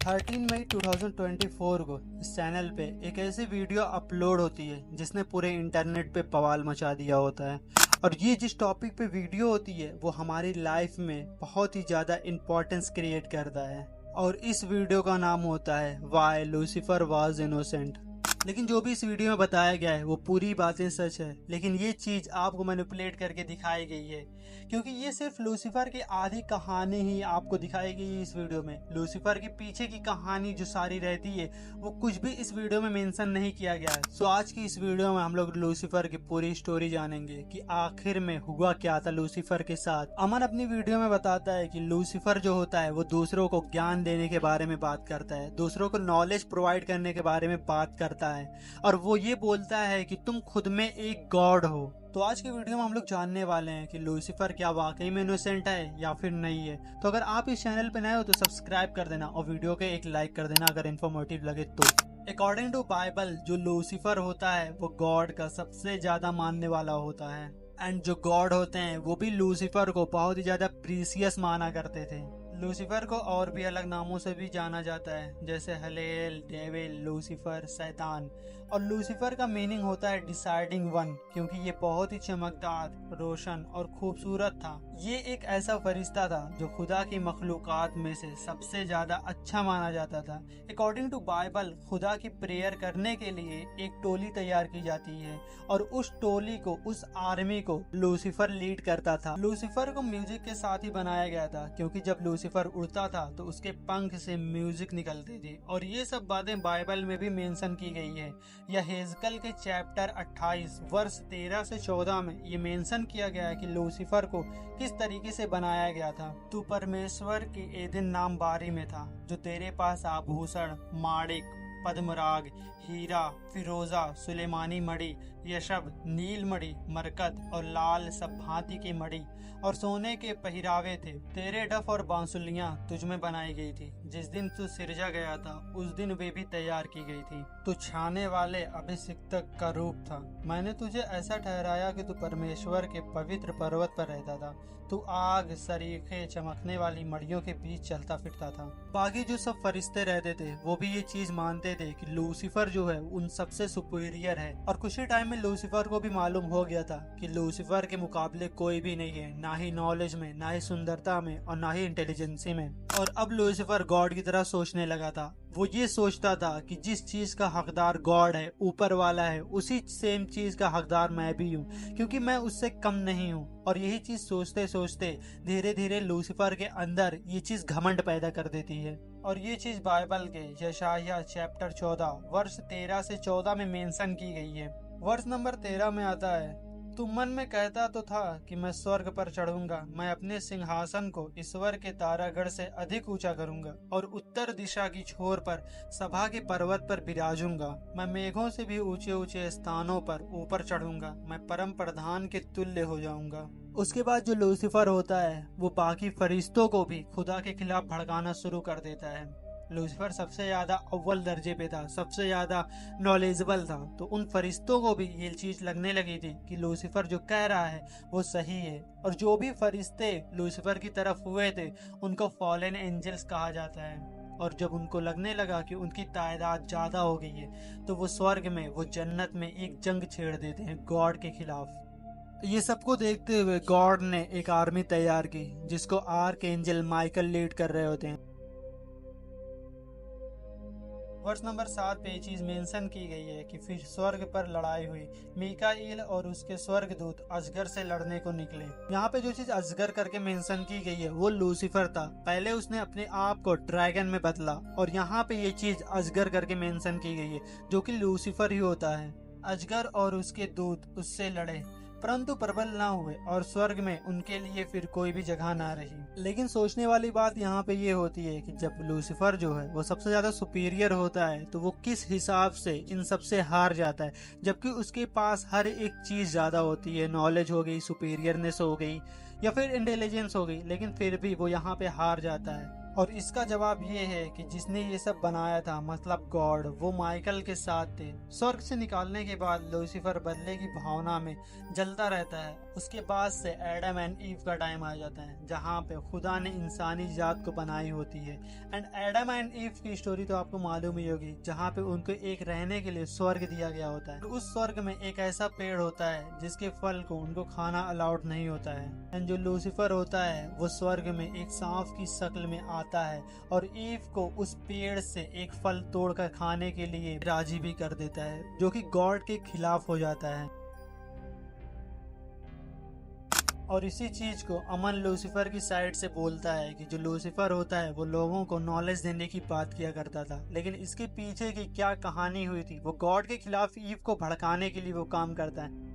13 मई 2024 को इस चैनल पे एक ऐसी वीडियो अपलोड होती है जिसने पूरे इंटरनेट पे बवाल मचा दिया होता है। और ये जिस टॉपिक पे वीडियो होती है वो हमारी लाइफ में बहुत ही ज़्यादा इम्पोर्टेंस क्रिएट करता है। और इस वीडियो का नाम होता है वाई लूसीफर वाज इनोसेंट। लेकिन जो भी इस वीडियो में बताया गया है वो पूरी बातें सच है, लेकिन ये चीज़ आपको मैनिपुलेट करके दिखाई गई है, क्योंकि ये सिर्फ लूसीफर की आधी कहानी ही आपको दिखाई गई है इस वीडियो में। लूसीफर के पीछे की कहानी जो सारी रहती है वो कुछ भी इस वीडियो में मेंशन नहीं किया गया है। सो आज की इस वीडियो में हम लोग लूसीफर की पूरी स्टोरी जानेंगे कि आखिर में हुआ क्या था लूसीफर के साथ। अमन अपनी वीडियो में बताता है कि लूसीफर जो होता है वो दूसरों को ज्ञान देने के बारे में बात करता है, दूसरों को नॉलेज प्रोवाइड करने के बारे में बात करता है, और वो ये बोलता है कि तुम खुद में एक गॉड हो। तो आज के वीडियो में हम लोग जानने वाले हैं कि लूसीफर क्या वाकई में इनोसेंट है या फिर नहीं है। तो अगर आप इस चैनल पे नए हो तो सब्सक्राइब कर देना और वीडियो के एक लाइक कर देना अगर इन्फॉर्मेटिव लगे तो। अकॉर्डिंग टू बाइबल जो लूसीफर होता है वो गॉड का सबसे ज्यादा मानने वाला होता है, एंड जो गॉड होते हैं वो भी लूसीफर को बहुत ही ज्यादा प्रीसियस माना करते थे। लूसीफर को और भी अलग नामों से भी जाना जाता है, जैसे हलेल, डेविल, लूसीफर, शैतान। और लूसीफर का मीनिंग होता है डिसाइडिंग वन, क्योंकि ये बहुत ही चमकदार, रोशन और खूबसूरत था। ये एक ऐसा फरिश्ता था जो खुदा की मखलूकात में से सबसे ज्यादा अच्छा माना जाता था। अकॉर्डिंग टू बाइबल खुदा की प्रेयर करने के लिए एक टोली तैयार की जाती है और उस टोली को, उस आर्मी को लूसीफर लीड करता था। लूसीफर को म्यूजिक के साथ ही बनाया गया था, क्योंकि जब लूसीफर उड़ता था तो उसके पंख से म्यूजिक निकलती थी। और ये सब बातें बाइबल में भी मेंशन की गई है। यह हेजकल के चैप्टर 28 वर्ष 13 से 14 में ये मेंशन किया गया है कि लूसीफर को किस तरीके से बनाया गया था। तू परमेश्वर की एदिन नाम बारी में था, जो तेरे पास आभूषण, माणिक, पद्मराग, हीरा, फिरोजा, सुलेमानी मणि, यशब, नील मणि, मरकत और लाल सब भांति की मणि और सोने के पहिरावे थे। तेरे डफ और बांसुलियां तुझ में बनाई गई थी। जिस दिन तू सिरजा गया था उस दिन वे भी तैयार की गई थी। तू छाने वाले अभिषिक्त का रूप था। मैंने तुझे ऐसा ठहराया कि तू परमेश्वर के पवित्र पर्वत पर रहता था। तू आग, सरीखे, चमकने वाली मड़ियों के बीच चलता फिरता था। बाकी जो सब फरिश्ते रहते थे वो भी ये चीज मानते थे कि लूसीफर जो है उन सबसे सुपीरियर है। और कुछ ही टाइम में लूसीफर को भी मालूम हो गया था कि लूसीफर के मुकाबले कोई भी नहीं है, ना ही नॉलेज में, ना ही सुंदरता में और ना ही इंटेलिजेंसी में। और अब लूसीफर गॉड की तरह सोचने लगा था। वो ये सोचता था कि जिस चीज का हकदार गॉड है, ऊपर वाला है, उसी सेम चीज का हकदार मैं भी हूँ, क्योंकि मैं उससे कम नहीं हूँ। और यही चीज सोचते सोचते धीरे धीरे लूसीफर के अंदर ये चीज घमंड पैदा कर देती है। और ये चीज बाइबल के यशायाह चैप्टर 14 वर्ष 13 से 14 में मेंशन की गई है। वर्ष नंबर 13 में आता है, तू मन में कहता तो था कि मैं स्वर्ग पर चढ़ूंगा, मैं अपने सिंहासन को ईश्वर के तारागढ़ से अधिक ऊंचा करूंगा और उत्तर दिशा की छोर पर सभा के पर्वत पर विराजूंगा। मैं मेघों से भी ऊंचे ऊंचे स्थानों पर ऊपर चढ़ूंगा, मैं परम प्रधान के तुल्य हो जाऊंगा। उसके बाद जो लूसीफर होता है वो बाकी फरिश्तों को भी खुदा के खिलाफ भड़काना शुरू कर देता है। लूसीफर सबसे ज्यादा अव्वल दर्जे पे था, सबसे ज्यादा नॉलेजेबल था, तो उन फरिश्तों को भी ये चीज लगने लगी थी कि लूसीफर जो कह रहा है वो सही है। और जो भी फरिश्ते लूसीफर की तरफ हुए थे उनको फॉलन एंजल्स कहा जाता है। और जब उनको लगने लगा कि उनकी तादाद ज्यादा हो गई है तो वो स्वर्ग में, वो जन्नत में एक जंग छेड़ देते हैं गॉड के खिलाफ। ये सबको देखते हुए गॉड ने एक आर्मी तैयार की जिसको आर्क एंजल माइकल लीड कर रहे होते हैं। वर्ष नंबर 7 पे ये चीज मेंशन की गई है कि फिर स्वर्ग पर लड़ाई हुई। मीकाईल और उसके स्वर्गदूत अजगर से लड़ने को निकले। यहाँ पे जो चीज अजगर करके मेंशन की गई है वो लूसीफर था। पहले उसने अपने आप को ड्रैगन में बदला और यहाँ पे ये चीज अजगर करके मेंशन की गई है, जो कि लूसीफर ही होता है। अजगर और उसके दूत उससे लड़े, परंतु प्रबल ना हुए और स्वर्ग में उनके लिए फिर कोई भी जगह ना रही। लेकिन सोचने वाली बात यहाँ पे ये होती है कि जब लूसीफर जो है वो सबसे ज्यादा सुपीरियर होता है तो वो किस हिसाब से इन सबसे हार जाता है, जबकि उसके पास हर एक चीज ज्यादा होती है। नॉलेज हो गई, सुपीरियरनेस हो गई या फिर इंटेलिजेंस हो गई, लेकिन फिर भी वो यहाँ पे हार जाता है। और इसका जवाब ये है कि जिसने ये सब बनाया था मतलब गॉड, वो माइकल के साथ थे। स्वर्ग से निकालने के बाद लूसीफर बदले की भावना में जलता रहता है। उसके बाद से एडम एंड ईव का टाइम आ जाता है जहाँ पे खुदा ने इंसानी जात को बनाई होती है। एंड एडम एंड ईव की स्टोरी तो आपको मालूम ही होगी, जहाँ पे उनको एक रहने के लिए स्वर्ग दिया गया होता है। उस स्वर्ग में एक ऐसा पेड़ होता है जिसके फल को उनको खाना अलाउड नहीं होता है। एंड जो लूसीफर होता है वो स्वर्ग में एक सांप की शक्ल में आता है और ईव को उस पेड़ से एक फल तोड़कर खाने के लिए राजी भी कर देता है, जो कि गॉड के खिलाफ हो जाता है। और इसी चीज को अमन लूसीफर की साइड से बोलता है कि जो लूसीफर होता है वो लोगों को नॉलेज देने की बात किया करता था, लेकिन इसके पीछे की क्या कहानी हुई थी, वो गॉड के खिलाफ ईव को भड़काने के लिए वो काम करता है।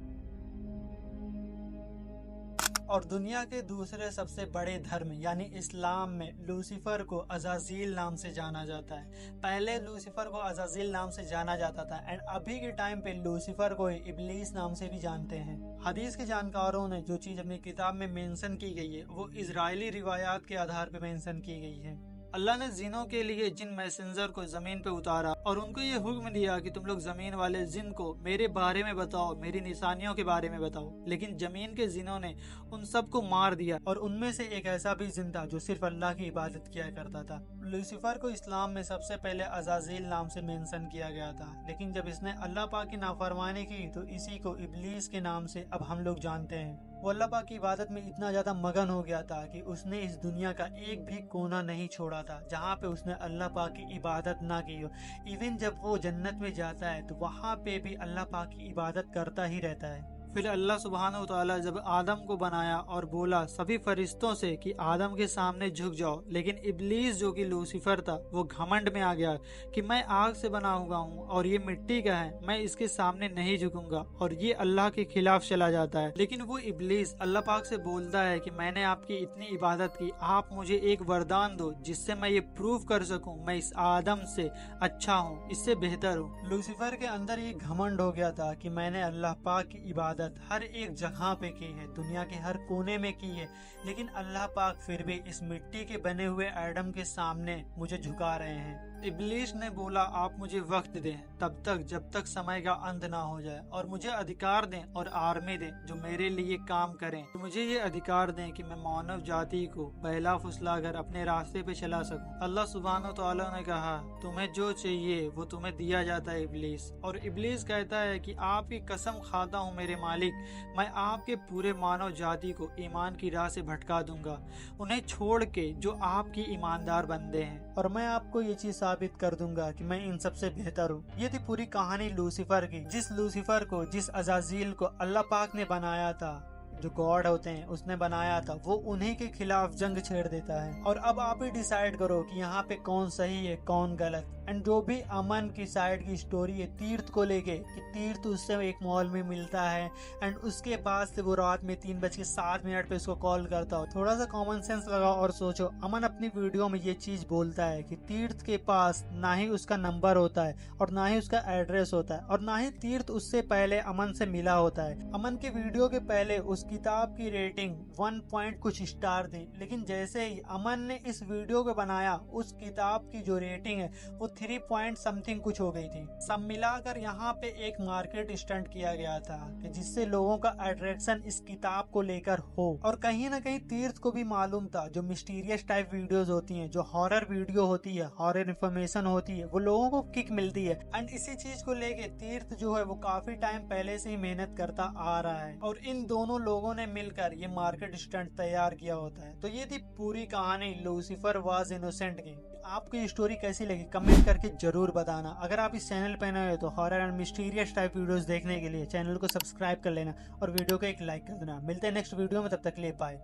और दुनिया के दूसरे सबसे बड़े धर्म यानी इस्लाम में लूसीफर को अज़ाज़ील नाम से जाना जाता है। पहले लूसीफर को अज़ाज़ील नाम से जाना जाता था एंड अभी के टाइम पे लूसीफर को इब्लीस नाम से भी जानते हैं। हदीस के जानकारों ने जो चीज अपनी किताब में मेंशन की गई है वो इजरायली रिवायात के आधार पर मेंशन की गई है। अल्लाह ने जिनों के लिए जिन मैसेंजर को जमीन पे उतारा और उनको ये हुक्म दिया कि तुम लोग जमीन वाले जिन को मेरे बारे में बताओ, मेरी निशानियों के बारे में बताओ। लेकिन जमीन के जिनों ने उन सबको मार दिया और उनमें से एक ऐसा भी जिन था जो सिर्फ अल्लाह की इबादत किया करता था। लूसीफर को इस्लाम में सबसे पहले अज़ाज़ील नाम से मेंशन किया गया था, लेकिन जब इसने अल्लाह पाक की नाफरमानी की तो इसी को इब्लीस के नाम से अब हम लोग जानते हैं। वो अल्लाह पाक की इबादत में इतना ज्यादा मगन हो गया था कि उसने इस दुनिया का एक भी कोना नहीं छोड़ा था जहाँ पे उसने अल्लाह पाक की इबादत ना की हो। इवन जब वो जन्नत में जाता है तो वहाँ पे भी अल्लाह पाक की इबादत करता ही रहता है। फिर अल्लाह सुब्हानहू तआला जब आदम को बनाया और बोला सभी फरिश्तों से कि आदम के सामने झुक जाओ, लेकिन इब्लीस जो कि लूसीफर था वो घमंड में आ गया कि मैं आग से बना हुआ हूँ और ये मिट्टी का है, मैं इसके सामने नहीं झुकूंगा और ये अल्लाह के खिलाफ चला जाता है। लेकिन वो इब्लीस अल्लाह पाक से बोलता है कि मैंने आपकी इतनी इबादत की, आप मुझे एक वरदान दो जिससे मैं ये प्रूव कर सकूं मैं इस आदम से अच्छा हूँ, इससे बेहतर हूँ। लूसीफर के अंदर ये घमंड हो गया था कि मैंने अल्लाह पाक की इबादत हर एक जगह पे की है, दुनिया के हर कोने में की है, लेकिन अल्लाह पाक फिर भी इस मिट्टी के बने हुए एडम के सामने मुझे झुका रहे हैं। इब्लीस ने बोला आप मुझे वक्त दें तब तक जब तक समय का अंत ना हो जाए, और मुझे अधिकार दें और आर्मी दें जो मेरे लिए काम करें। तो मुझे ये अधिकार दें कि मैं मानव जाति को बहला फुसलाकर अपने रास्ते पे चला सकूं। अल्लाह सुब्हानहू तआला ने कहा तुम्हें जो चाहिए वो तुम्हें दिया जाता है इब्लीस। और इब्लीस कहता है कि आपकी कसम खाता हूँ मेरे मालिक, मैं आपके पूरे मानव जाति को ईमान की राह से भटका दूंगा, उन्हें छोड़ के जो आपकी ईमानदार बंदे हैं, और मैं आपको ये चीज साबित कर दूंगा कि मैं इन सबसे बेहतर हूँ। ये थी पूरी कहानी लूसीफर की। जिस लूसीफर को, जिस अज़ाज़ील को अल्लाह पाक ने बनाया था, जो गॉड होते हैं उसने बनाया था, वो उन्हीं के खिलाफ जंग छेड़ देता है। और अब आप ही डिसाइड करो कि यहाँ पे कौन सही है कौन गलत। एंड जो भी अमन की साइड की स्टोरी है तीर्थ को लेके कि तीर्थ उससे एक मॉल में मिलता है एंड उसके बाद से वो रात में 3:07 पे उसको कॉल करता हो। थोड़ा सा कॉमन सेंस लगाओ और सोचो, अमन अपनी वीडियो में ये चीज बोलता है कि तीर्थ के पास ना ही उसका नंबर होता है और ना ही उसका एड्रेस होता है और ना ही तीर्थ उससे पहले अमन से मिला होता है। अमन की वीडियो के पहले उस किताब की रेटिंग 1 पॉइंट कुछ स्टार थी, लेकिन जैसे ही अमन ने इस वीडियो को बनाया उस किताब की जो रेटिंग है वो 3 पॉइंट समथिंग कुछ हो गई थी। सब मिलाकर यहाँ पे एक मार्केट स्टंट किया गया था कि जिससे लोगों का अट्रैक्शन इस किताब को लेकर हो। और कहीं ना कहीं तीर्थ को भी मालूम था जो मिस्टीरियस टाइप वीडियोस होती हैं, जो हॉरर वीडियो होती है, हॉरर इन्फॉर्मेशन होती है, वो लोगों को किक मिलती है। एंड इसी चीज को लेके तीर्थ जो है वो काफी टाइम पहले से ही मेहनत करता आ रहा है और इन दोनों लोगों ने मिलकर ये मार्केट स्टंट तैयार किया होता है। तो ये थी पूरी कहानी लूसीफर वाज इनोसेंट की। आपको ये स्टोरी कैसी लगी कमेंट करके जरूर बताना। अगर आप इस चैनल पे नए हो तो horror and mysterious type videos देखने के लिए चैनल को सब्सक्राइब कर लेना और वीडियो को एक लाइक कर देना। मिलते हैं नेक्स्ट वीडियो में, तब तक के लिए बाय।